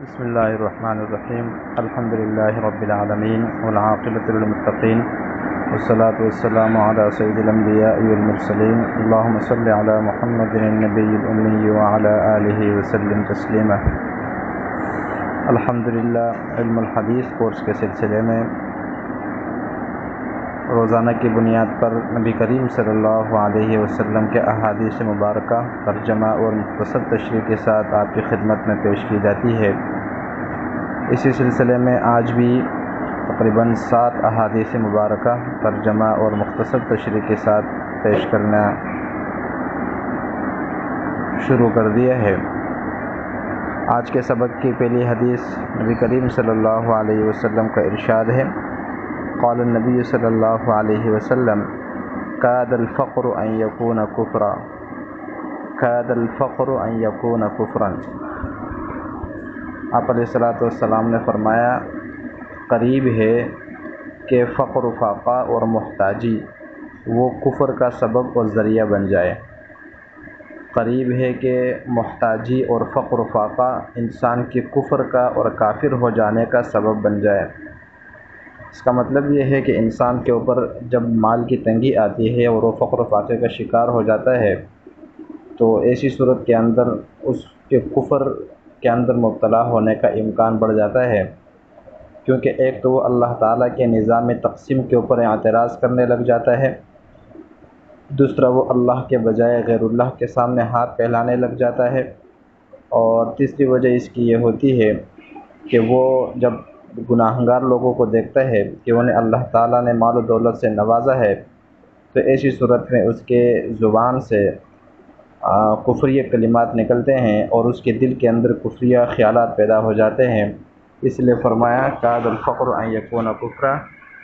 بسم الله الرحمن الرحيم. الحمد لله رب العالمين والعاقبة للمتقين والصلاة والسلام على سيد الأنبياء والمرسلين. اللهم صل على محمد النبي الأمي وعلى آله وسلم تسلیما. الحمدللہ علم الحدیث کورس کے سلسلے میں روزانہ کی بنیاد پر نبی کریم صلی اللہ علیہ وسلم کے احادیث مبارکہ ترجمہ اور مختصر تشریح کے ساتھ آپ کی خدمت میں پیش کی جاتی ہے. اسی سلسلے میں آج بھی تقریباً 7 احادیث مبارکہ ترجمہ اور مختصر تشریح کے ساتھ پیش کرنا شروع کر دیا ہے. آج کے سبق کی پہلی حدیث نبی کریم صلی اللہ علیہ وسلم کا ارشاد ہے. قال النبی صلی اللہ علیہ وسلم کاد الفقر ان یکون کفرا کاد الفقر ان یکون کفرا. آپ علیہ الصلوۃ والسلام نے فرمایا قریب ہے کہ فقر و فاقہ اور محتاجی وہ کفر کا سبب اور ذریعہ بن جائے. قریب ہے کہ محتاجی اور فقر و فاقہ انسان کے کفر کا اور کافر ہو جانے کا سبب بن جائے. اس کا مطلب یہ ہے کہ انسان کے اوپر جب مال کی تنگی آتی ہے اور وہ فقر و فاقے کا شکار ہو جاتا ہے تو ایسی صورت کے اندر اس کے کفر کے اندر مبتلا ہونے کا امکان بڑھ جاتا ہے، کیونکہ ایک تو وہ اللہ تعالیٰ کے نظام تقسیم کے اوپر اعتراض کرنے لگ جاتا ہے، دوسرا وہ اللہ کے بجائے غیر اللہ کے سامنے ہاتھ پھیلانے لگ جاتا ہے، اور تیسری وجہ اس کی یہ ہوتی ہے کہ وہ جب گناہگار لوگوں کو دیکھتا ہے کہ انہیں اللہ تعالیٰ نے مال و دولت سے نوازا ہے تو ایسی صورت میں اس کے زبان سے کفری کلمات نکلتے ہیں اور اس کے دل کے اندر کفریہ خیالات پیدا ہو جاتے ہیں. اس لیے فرمایا کاد الفقر ان یکون کفرا،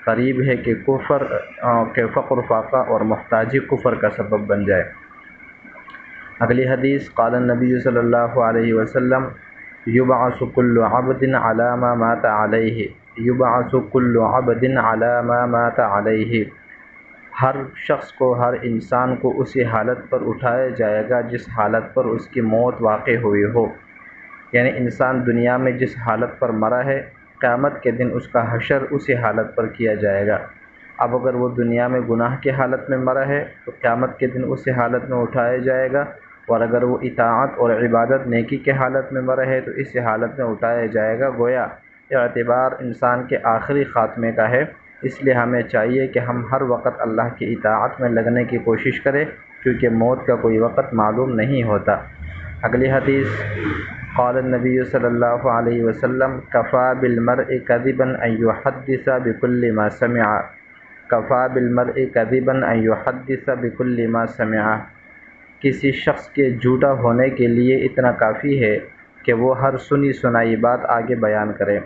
قریب ہے کہ فقر فاقہ اور محتاجی کفر کا سبب بن جائے. اگلی حدیث قال النبی صلی اللہ علیہ وسلم یبعث کل عبد علی ما مات علیہ یبعث کل عبد علی ما مات علیہ. ہر شخص کو، ہر انسان کو اسی حالت پر اٹھایا جائے گا جس حالت پر اس کی موت واقع ہوئی ہو. یعنی انسان دنیا میں جس حالت پر مرا ہے قیامت کے دن اس کا حشر اسی حالت پر کیا جائے گا. اب اگر وہ دنیا میں گناہ کی حالت میں مرا ہے تو قیامت کے دن اسی حالت میں اٹھایا جائے گا، اور اگر وہ اطاعت اور عبادت نیکی کے حالت میں مرا ہے تو اسی حالت میں اٹھایا جائے گا. گویا اعتبار انسان کے آخری خاتمے کا ہے، اس لیے ہمیں چاہیے کہ ہم ہر وقت اللہ کی اطاعت میں لگنے کی کوشش کریں، کیونکہ موت کا کوئی وقت معلوم نہیں ہوتا. اگلی حدیث قال النبی صلی اللہ علیہ وسلم کفى بالمرء كذبا ان يحدث بكل ما سمع کفى بالمرء كذبا ان يحدث بكل ما سمع. کسی شخص کے جھوٹا ہونے کے لیے اتنا کافی ہے کہ وہ ہر سنی سنائی بات آگے بیان کرے.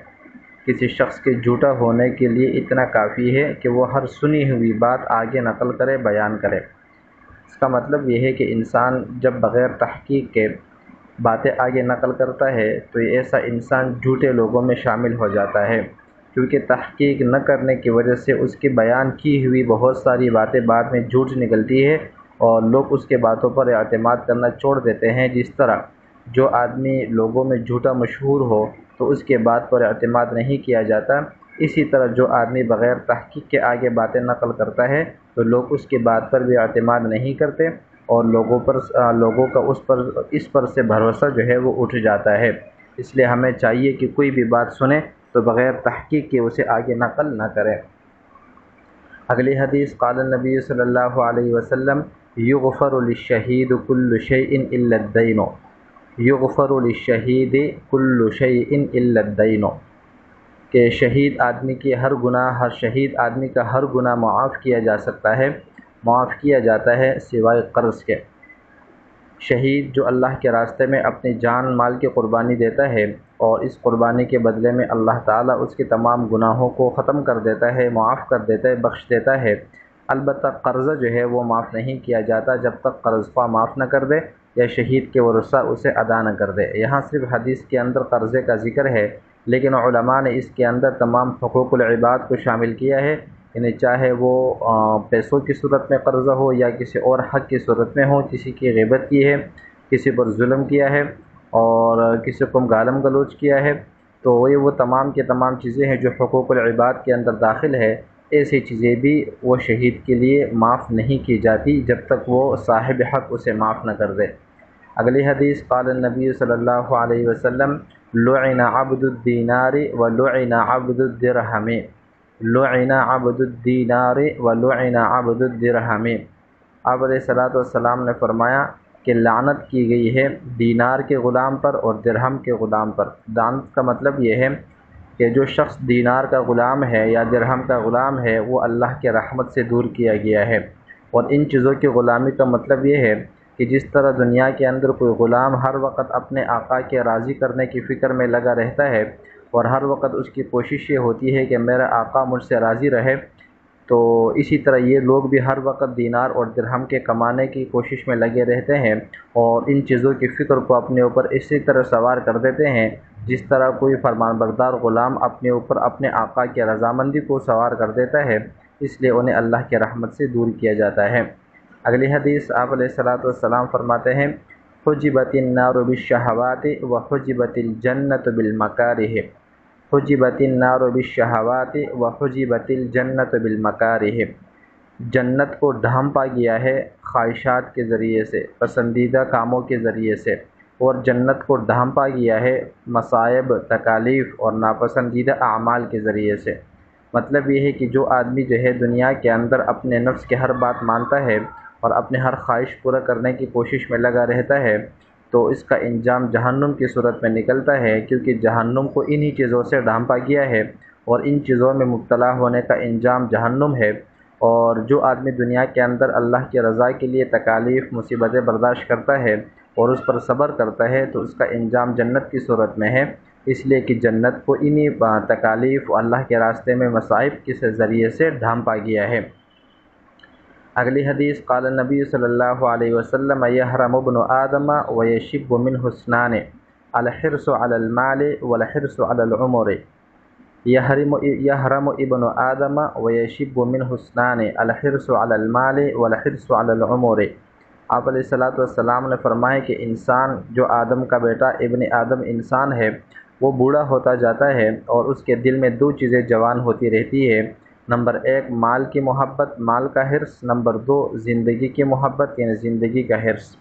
کسی شخص کے جھوٹا ہونے کے لیے اتنا کافی ہے کہ وہ ہر سنی ہوئی بات آگے نقل کرے، بیان کرے. اس کا مطلب یہ ہے کہ انسان جب بغیر تحقیق کے باتیں آگے نقل کرتا ہے تو ایسا انسان جھوٹے لوگوں میں شامل ہو جاتا ہے، کیونکہ تحقیق نہ کرنے کی وجہ سے اس کی بیان کی ہوئی بہت ساری باتیں بعد میں جھوٹ نکلتی ہے اور لوگ اس کے باتوں پر اعتماد کرنا چھوڑ دیتے ہیں. جس طرح جو آدمی لوگوں میں جھوٹا مشہور ہو تو اس کے بات پر اعتماد نہیں کیا جاتا، اسی طرح جو آدمی بغیر تحقیق کے آگے باتیں نقل کرتا ہے تو لوگ اس کی بات پر بھی اعتماد نہیں کرتے اور لوگوں کا اس پر سے بھروسہ جو ہے وہ اٹھ جاتا ہے. اس لیے ہمیں چاہیے کہ کوئی بھی بات سنیں تو بغیر تحقیق کے اسے آگے نقل نہ کریں. اگلی حدیث قال النبی صلی اللہ علیہ وسلم یغفر للشہید کل شیء الا الدین یغفر للشہید کل شیء الا الدین. کہ شہید آدمی کی ہر گناہ، ہر شہید آدمی کا ہر گناہ معاف کیا جا سکتا ہے، معاف کیا جاتا ہے سوائے قرض کے. شہید جو اللہ کے راستے میں اپنی جان مال کی قربانی دیتا ہے اور اس قربانی کے بدلے میں اللہ تعالیٰ اس کے تمام گناہوں کو ختم کر دیتا ہے، معاف کر دیتا ہے، بخش دیتا ہے. البتہ قرض جو ہے وہ معاف نہیں کیا جاتا جب تک قرض خواہ معاف نہ کر دے یا شہید کے ورثہ اسے ادا نہ کر دے. یہاں صرف حدیث کے اندر قرضے کا ذکر ہے، لیکن علماء نے اس کے اندر تمام حقوق العباد کو شامل کیا ہے، یعنی چاہے وہ پیسوں کی صورت میں قرضہ ہو یا کسی اور حق کی صورت میں ہو، کسی کی غیبت کی ہے، کسی پر ظلم کیا ہے اور کسی کو گالم گلوچ کیا ہے تو وہ تمام کے تمام چیزیں ہیں جو حقوق العباد کے اندر داخل ہے، ایسی چیزیں بھی وہ شہید کے لیے معاف نہیں کی جاتی جب تک وہ صاحب حق اسے معاف نہ کر دے۔ اگلی حدیث قال النبی صلی اللہ علیہ وسلم لعن عبد الدینار ولعن عبد الدرہم، لعن عبد الدینار ولعن عبد الدرہم۔ آپ علیہ الصلوۃ والسلام نے فرمایا کہ لعنت کی گئی ہے دینار کے غلام پر اور درہم کے غلام پر۔ لعنت کا مطلب یہ ہے کہ جو شخص دینار کا غلام ہے یا درہم کا غلام ہے وہ اللہ کے رحمت سے دور کیا گیا ہے۔ اور ان چیزوں کی غلامی کا مطلب یہ ہے کہ جس طرح دنیا کے اندر کوئی غلام ہر وقت اپنے آقا کے راضی کرنے کی فکر میں لگا رہتا ہے اور ہر وقت اس کی کوشش یہ ہوتی ہے کہ میرا آقا مجھ سے راضی رہے، تو اسی طرح یہ لوگ بھی ہر وقت دینار اور درہم کے کمانے کی کوشش میں لگے رہتے ہیں اور ان چیزوں کی فکر کو اپنے اوپر اسی طرح سوار کر دیتے ہیں جس طرح کوئی فرمان بردار غلام اپنے اوپر اپنے آقا کی رضامندی کو سوار کر دیتا ہے، اس لیے انہیں اللہ کے رحمت سے دور کیا جاتا ہے۔ اگلی حدیث آپ علیہ الصلوۃ والسلام فرماتے ہیں حجبت النار بالشہوات وحجبت الجنت بالمکارہ، حجبت النار بالشہوات وحجبت الجنت بالمکارہ، جنت کو ڈھانپا گیا ہے خواہشات کے ذریعے سے، پسندیدہ کاموں کے ذریعے سے، اور جنت کو ڈھانپا گیا ہے مصائب، تکالیف اور ناپسندیدہ اعمال کے ذریعے سے۔ مطلب یہ ہے کہ جو آدمی جو ہے دنیا کے اندر اپنے نفس کی ہر بات مانتا ہے اور اپنے ہر خواہش پورا کرنے کی کوشش میں لگا رہتا ہے تو اس کا انجام جہنم کی صورت میں نکلتا ہے، کیونکہ جہنم کو انہی چیزوں سے ڈھانپا گیا ہے اور ان چیزوں میں مبتلا ہونے کا انجام جہنم ہے۔ اور جو آدمی دنیا کے اندر اللہ کی رضا کے لیے تکالیف، مصیبتیں برداشت کرتا ہے اور اس پر صبر کرتا ہے تو اس کا انجام جنت کی صورت میں ہے، اس لیے کہ جنت کو انہی تکالیف اللہ کے راستے میں مصائب کے ذریعے سے ڈھانپا گیا ہے۔ اگلی حدیث قال النبی صلی اللہ علیہ وسلم یحرم ابن آدم ویشب منہ اثنان الحرص علی المال والحرص علی العمر، یحرم ابن آدم ویشب منہ اثنان الحرص علی المال والحرص علی العمر۔ آپ علیہ الصلوۃ والسلام نے فرمایا کہ انسان جو آدم کا بیٹا ابن آدم انسان ہے وہ بوڑھا ہوتا جاتا ہے اور اس کے دل میں دو چیزیں جوان ہوتی رہتی ہے، نمبر ایک مال کی محبت، مال کا حرص، نمبر دو زندگی کی محبت یعنی زندگی کا حرص۔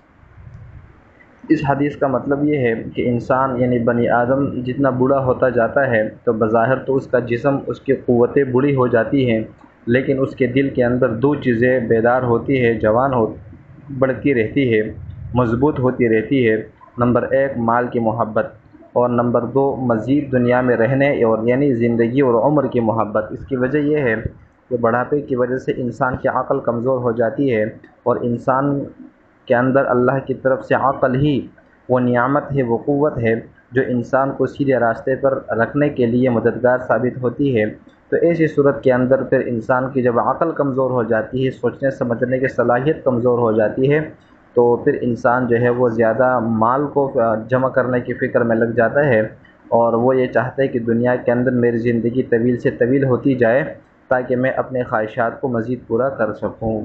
اس حدیث کا مطلب یہ ہے کہ انسان یعنی بنی آدم جتنا بوڑھا ہوتا جاتا ہے تو بظاہر تو اس کا جسم، اس کی قوتیں بوڑھی ہو جاتی ہیں، لیکن اس کے دل کے اندر دو چیزیں بیدار ہوتی ہے، جوان بڑھتی رہتی ہے، مضبوط ہوتی رہتی ہے، نمبر ایک مال کی محبت اور نمبر دو مزید دنیا میں رہنے اور یعنی زندگی اور عمر کی محبت۔ اس کی وجہ یہ ہے کہ بڑھاپے کی وجہ سے انسان کی عقل کمزور ہو جاتی ہے اور انسان کے اندر اللہ کی طرف سے عقل ہی وہ نعمت ہے، وہ قوت ہے جو انسان کو سیدھے راستے پر رکھنے کے لیے مددگار ثابت ہوتی ہے۔ تو ایسی صورت کے اندر پھر انسان کی جب عقل کمزور ہو جاتی ہے، سوچنے سمجھنے کی صلاحیت کمزور ہو جاتی ہے، تو پھر انسان جو ہے وہ زیادہ مال کو جمع کرنے کی فکر میں لگ جاتا ہے اور وہ یہ چاہتا ہے کہ دنیا کے اندر میری زندگی طویل سے طویل ہوتی جائے تاکہ میں اپنے خواہشات کو مزید پورا کر سکوں۔